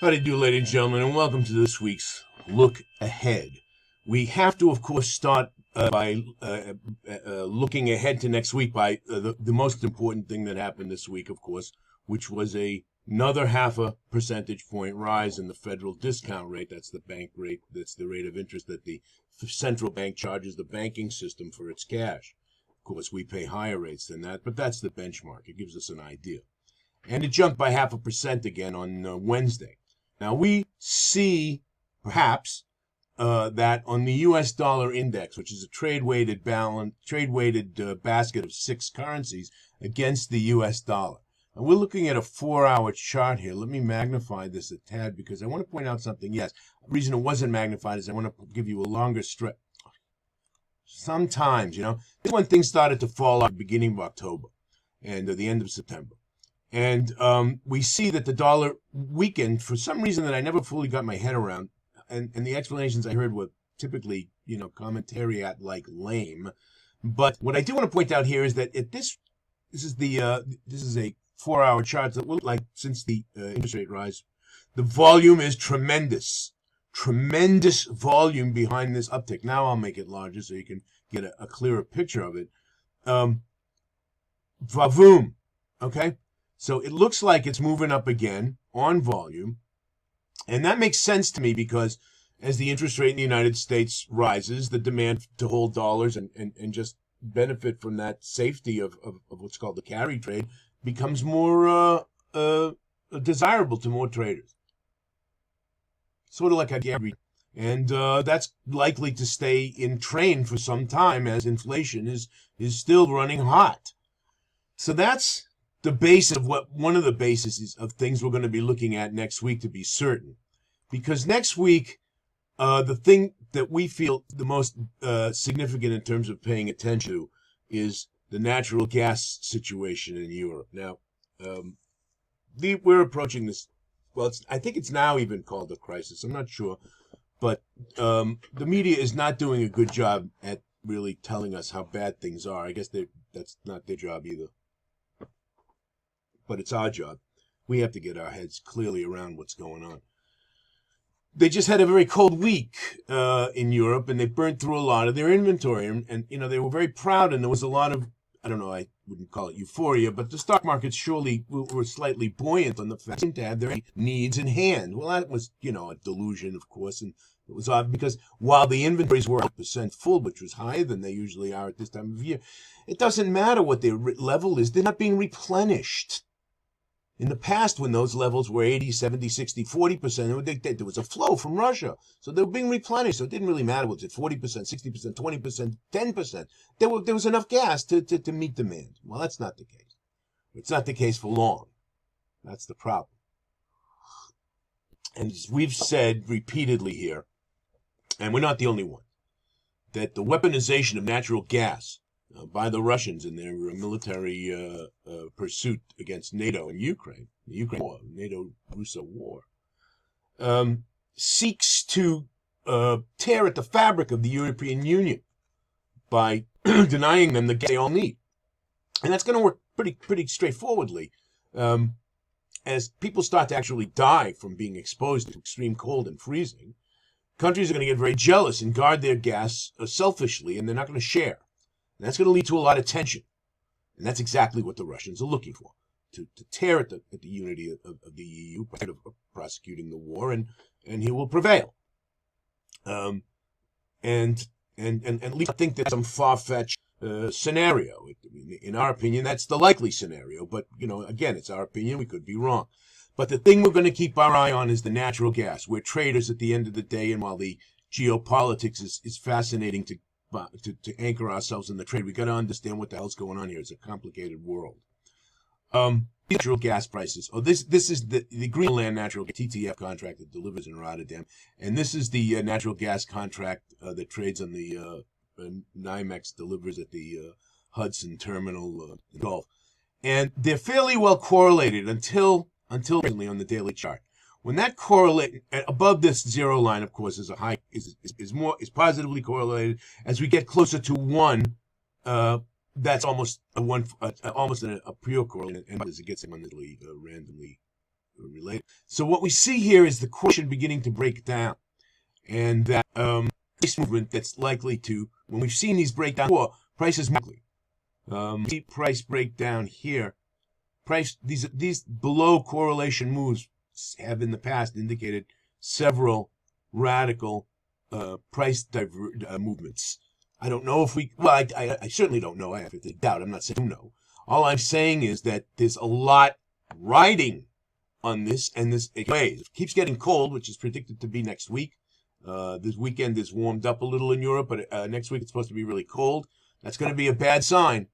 How do you do, ladies and gentlemen, and welcome to this week's Look Ahead. We have to, of course, start by looking ahead to next week by the most important thing that happened this week, of course, which was another 0.5 percentage point rise in the federal discount rate. That's the bank rate. That's the rate of interest that the central bank charges the banking system for its cash. Of course, we pay higher rates than that, but that's the benchmark. It gives us an idea. And it jumped by 0.5% again on Wednesday. Now, we see, perhaps, that on the U.S. dollar index, which is a trade-weighted basket of 6 currencies against the U.S. dollar. And we're looking at a 4-hour chart here. Let me magnify this a tad because I want to point out something. Yes, the reason it wasn't magnified is I want to give you a longer stretch. Sometimes, this is when things started to fall out at the beginning of October and the end of September. And we see that the dollar weakened for some reason that I never fully got my head around. And the explanations I heard were typically, commentariat-like lame. But what I do want to point out here is that this is a 4-hour chart that look like since the interest rate rise, the volume is tremendous. Tremendous volume behind this uptick. Now I'll make it larger so you can get a clearer picture of it. Vavoom, okay? So it looks like it's moving up again on volume. And that makes sense to me because as the interest rate in the United States rises, the demand to hold dollars and just benefit from that safety of what's called the carry trade becomes more desirable to more traders. Sort of like a carry. And that's likely to stay in train for some time as inflation is still running hot. So that's the basis of one of the bases of things we're going to be looking at next week to be certain. Because next week, the thing that we feel the most significant in terms of paying attention to is the natural gas situation in Europe. Now, we're approaching this, well, I think it's now even called a crisis. I'm not sure. But the media is not doing a good job at really telling us how bad things are. I guess that's not their job either. But it's our job. We have to get our heads clearly around what's going on. They just had a very cold week in Europe, and they burnt through a lot of their inventory. And they were very proud, and there was a lot of, I don't know, I wouldn't call it euphoria, but the stock markets surely were slightly buoyant on the fact to have their needs in hand. Well, that was, a delusion, of course, and it was odd because while the inventories were 100% full, which was higher than they usually are at this time of year, it doesn't matter what their level is. They're not being replenished. In the past, when those levels were 80, 70, 60, 40%, there was a flow from Russia. So they were being replenished. So it didn't really matter. Was it 40%, 60%, 20%, 10%? There was enough gas to meet demand. Well, that's not the case. It's not the case for long. That's the problem. And as we've said repeatedly here, and we're not the only one, that the weaponization of natural gas by the Russians in their military pursuit against NATO and Ukraine, the Ukraine war, NATO-Russo war, seeks to tear at the fabric of the European Union by denying them the gas they all need. And that's going to work pretty straightforwardly. As people start to actually die from being exposed to extreme cold and freezing, countries are going to get very jealous and guard their gas selfishly, and they're not going to share. And that's going to lead to a lot of tension. And that's exactly what the Russians are looking for, to tear at the unity of the EU, of prosecuting the war, and he will prevail. And at least I think that's some far-fetched scenario. In our opinion, that's the likely scenario. But, again, it's our opinion. We could be wrong. But the thing we're going to keep our eye on is the natural gas. We're traders at the end of the day, and while the geopolitics is fascinating to anchor ourselves in the trade, we got to understand what the hell's going on here. It's a complicated world. Natural gas prices. Oh, this is the Greenland natural TTF contract that delivers in Rotterdam, and this is the natural gas contract that trades on the NYMEX delivers at the Hudson terminal Gulf, and they're fairly well correlated until recently on the daily chart. When that correlate above this zero line, of course, is positively correlated. As we get closer to 1, that's almost a pure correlation, and as it gets randomly related. So what we see here is the question beginning to break down, and that price movement that's likely to, when we've seen these breakdowns before, prices see price breakdown here. These below correlation moves have in the past indicated several radical price movements. I don't know if I certainly don't know. I have to doubt. I'm not saying no. All I'm saying is that there's a lot riding on this, and this it keeps getting cold, which is predicted to be next week. This weekend is warmed up a little in Europe, but next week it's supposed to be really cold. That's going to be a bad sign.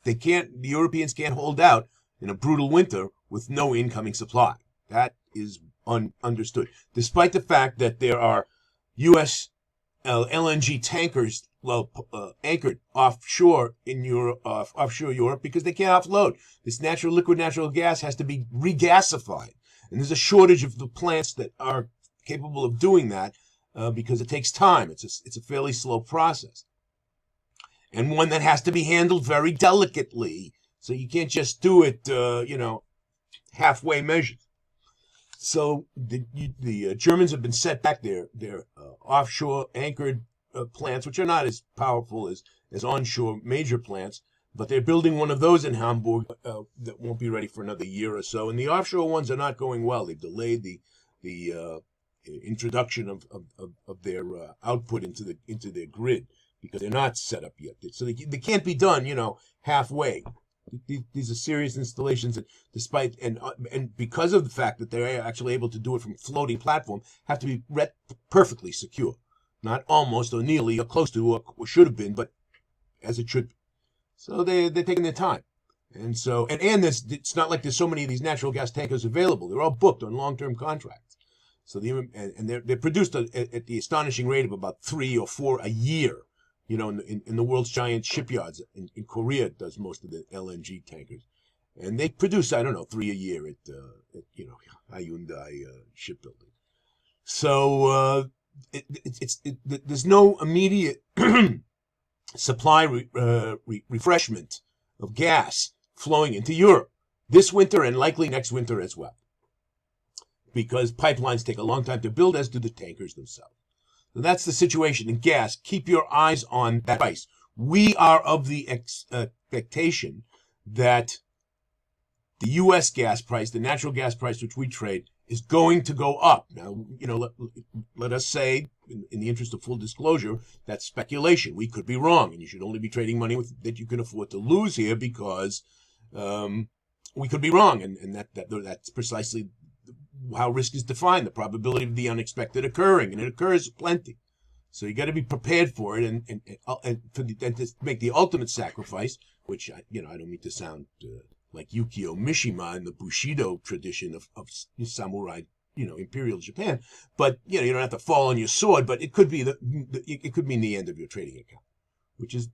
The Europeans can't hold out in a brutal winter with no incoming supply. That is understood. Despite the fact that there are U.S. LNG tankers anchored offshore in Europe, offshore Europe, because they can't offload. This liquid natural gas has to be regasified, and there's a shortage of the plants that are capable of doing that because it takes time. It's a fairly slow process, and one that has to be handled very delicately. So you can't just do it, halfway measured. So the Germans have been set back their offshore anchored plants, which are not as powerful as onshore major plants, but they're building one of those in Hamburg that won't be ready for another year or so. And the offshore ones are not going well. They've delayed the introduction of their output into their grid because they're not set up yet. So they can't be done, halfway. These are serious installations, and despite and because of the fact that they're actually able to do it from floating platform, have to be perfectly secure, not almost or nearly or close to or should have been, but as it should be. So they're taking their time, and so and it's not like there's so many of these natural gas tankers available. They're all booked on long-term contracts. So they're produced at the astonishing rate of about 3 or 4 a year. In the world's giant shipyards. In Korea, it does most of the LNG tankers. And they produce, 3 a year at Hyundai shipbuilding. So there's no immediate supply refreshment of gas flowing into Europe this winter and likely next winter as well. Because pipelines take a long time to build, as do the tankers themselves. So that's the situation in gas. Keep your eyes on that price. We are of the expectation that the U.S. gas price, the natural gas price which we trade, is going to go up. Now, let us say, in the interest of full disclosure, that's speculation. We could be wrong, and you should only be trading money that you can afford to lose here because we could be wrong, and that's precisely how risk is defined, the probability of the unexpected occurring, and it occurs plenty. So you got to be prepared for it, and to make the ultimate sacrifice, which I don't mean to sound like Yukio Mishima in the Bushido tradition of samurai, imperial Japan, but you don't have to fall on your sword, but it could be it could mean the end of your trading account, which is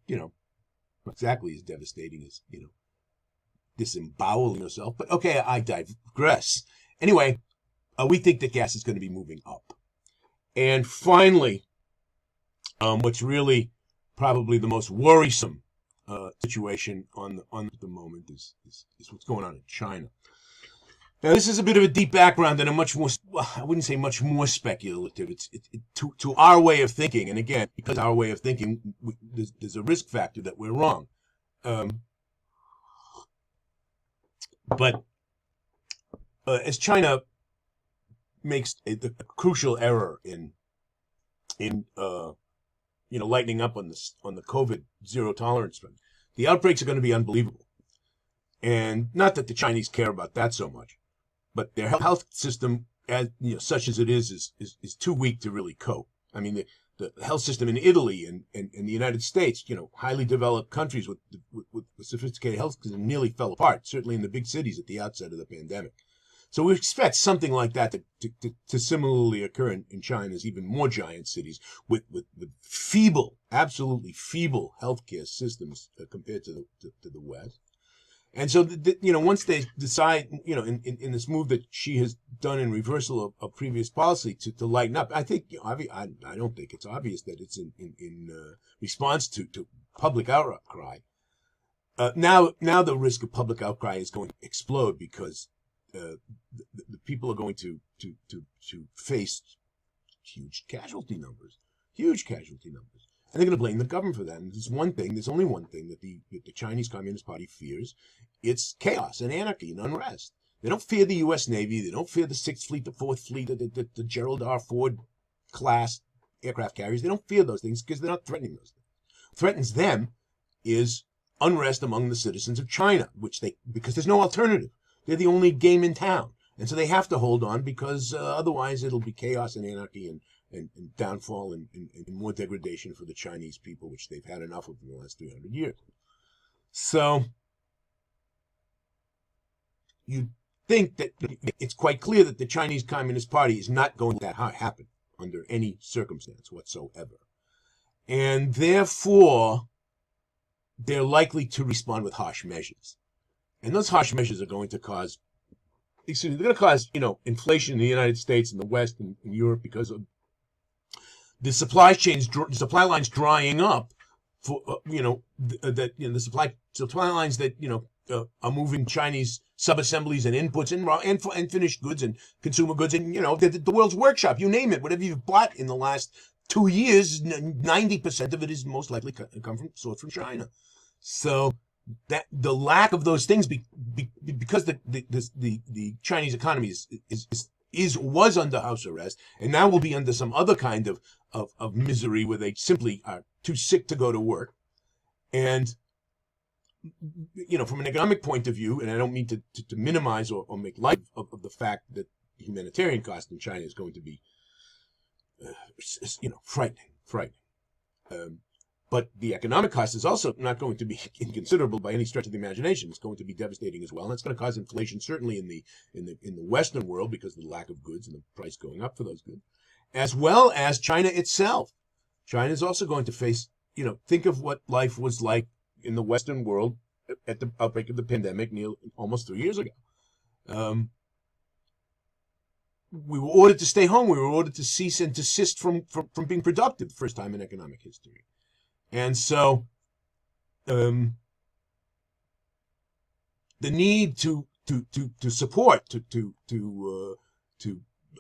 exactly as devastating as disemboweling yourself. But okay, I digress. Anyway. We think that gas is going to be moving up. And finally, what's really probably the most worrisome situation on the moment is what's going on in China. Now, this is a bit of a deep background and a much more, I wouldn't say much more speculative. It's to our way of thinking. And again, because our way of thinking, there's a risk factor that we're wrong. But as China makes a crucial error in lightening up on the COVID zero tolerance trend, the outbreaks are going to be unbelievable. And not that the Chinese care about that so much, but their health system, as such as it is too weak to really cope. I mean, the health system in Italy and the United States, highly developed countries with sophisticated health system, nearly fell apart. Certainly in the big cities at the outset of the pandemic. So we expect something like that to similarly occur in China's even more giant cities with feeble, absolutely feeble healthcare systems compared to the West. And so, once they decide, in this move that Xi has done in reversal of previous policy to lighten up, I think, I don't think it's obvious that it's in response to public outcry. now the risk of public outcry is going to explode because the people are going to face huge casualty numbers, and they're going to blame the government for that. And there's only one thing that the Chinese Communist Party fears: it's chaos and anarchy and unrest. They don't fear the U.S. Navy. They don't fear the Sixth Fleet, the Fourth Fleet, the Gerald R. Ford class aircraft carriers. They don't fear those things because they're not threatening those things. What threatens them is unrest among the citizens of China, because there's no alternative. They're the only game in town, and so they have to hold on because otherwise it'll be chaos and anarchy and downfall and more degradation for the Chinese people, which they've had enough of in the last 300 years. So you think that it's quite clear that the Chinese Communist Party is not going to let that happen under any circumstance whatsoever. And therefore, they're likely to respond with harsh measures. And those harsh measures are going to cause, inflation in the United States and the West and in Europe because of the supply lines drying up for, the supply lines that, are moving Chinese sub-assemblies and inputs and finished goods and consumer goods and, the world's workshop, you name it, whatever you've bought in the last 2 years, 90% of it is most likely sourced from China. So that the lack of those things, because the Chinese economy was under house arrest and now will be under some other kind of misery where they simply are too sick to go to work. And, from an economic point of view, and I don't mean to minimize or make light of the fact that the humanitarian cost in China is going to be, frightening. But the economic cost is also not going to be inconsiderable by any stretch of the imagination. It's going to be devastating as well, and it's going to cause inflation certainly in the Western world because of the lack of goods and the price going up for those goods, as well as China itself. China is also going to face, think of what life was like in the Western world at the outbreak of the pandemic almost 3 years ago. We were ordered to stay home. We were ordered to cease and desist from being productive, the first time in economic history. And so, the need to support,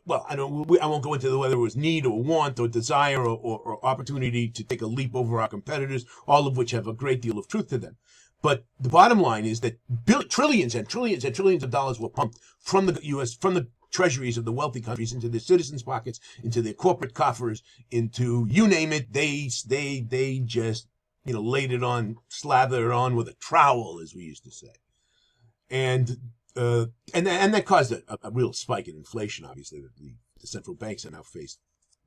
well, I won't go into whether it was need or want or desire or opportunity to take a leap over our competitors, all of which have a great deal of truth to them. But the bottom line is that trillions and trillions and trillions of dollars were pumped from the U.S., from the treasuries of the wealthy countries into their citizens' pockets, into their corporate coffers, into you name it. They just laid it on, slathered it on with a trowel, as we used to say, and that caused a real spike in inflation. Obviously, that the central banks are now faced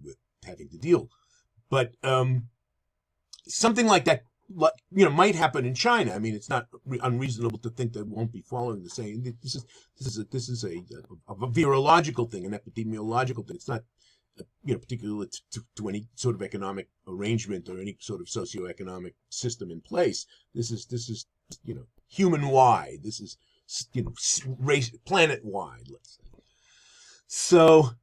with having to deal. But something like that, might happen in China. I mean, it's not unreasonable to think that won't be following the same. This is a virological thing, an epidemiological thing. It's not, particular to any sort of economic arrangement or any sort of socioeconomic system in place. This is human wide. This is race planet wide. Let's say. So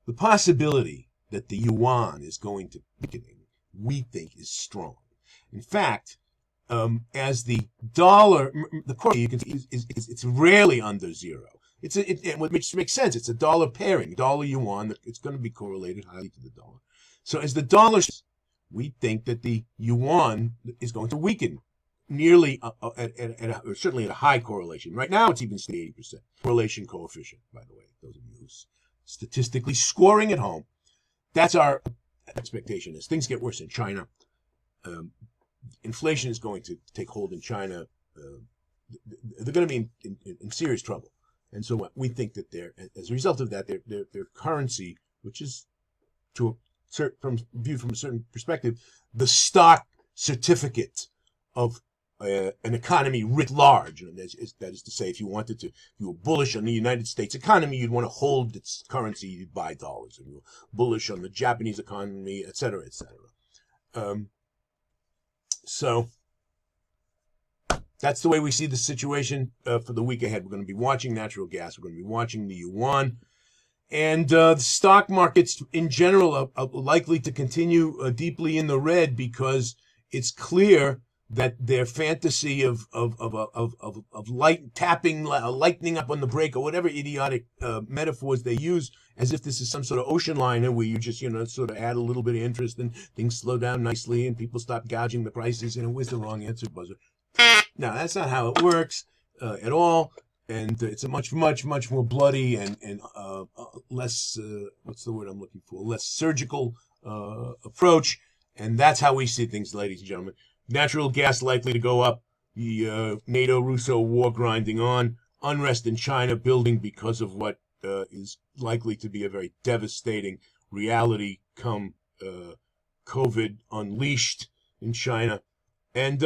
the possibility that the yuan is going to weakening, we think, is strong. In fact, as the dollar, the core you can see it's rarely under zero. Which makes sense. It's a dollar pairing, dollar yuan. It's going to be correlated highly to the dollar. So as the dollar, we think that the yuan is going to weaken, nearly certainly at a high correlation. Right now, it's even 80% correlation coefficient. By the way, those of you who's statistically scoring at home, that's our expectation. As things get worse in China, inflation is going to take hold in China. They're going to be in serious trouble. And so we think that as a result of that, their currency, which is viewed from a certain perspective, the stock certificate of an economy writ large. And that is to say, if you were bullish on the United States economy, you'd want to hold its currency, you'd buy dollars. If you were bullish on the Japanese economy, et cetera, et cetera. So that's the way we see the situation for the week ahead. We're going to be watching natural gas. We're going to be watching the yuan. And the stock markets in general are likely to continue deeply in the red because it's clear that their fantasy of lightening up on the brake, or whatever idiotic metaphors they use, as if this is some sort of ocean liner where you just, sort of add a little bit of interest and things slow down nicely and people stop gouging the prices. Where's the wrong answer buzzer? No, that's not how it works at all. And it's a much more bloody and less, what's the word I'm looking for? Less surgical approach. And that's how we see things, ladies and gentlemen. Natural gas likely to go up. The NATO-Russo war grinding on. Unrest in China building because of what is likely to be a very devastating reality come COVID unleashed in China. And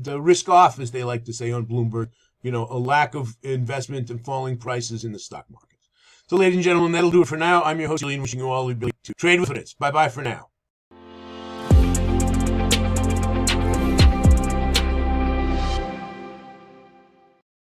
risk off, as they like to say on Bloomberg, a lack of investment and falling prices in the stock markets. So, ladies and gentlemen, that'll do it for now. I'm your host, Yuan, wishing you all the ability to trade with confidence. Bye-bye for now.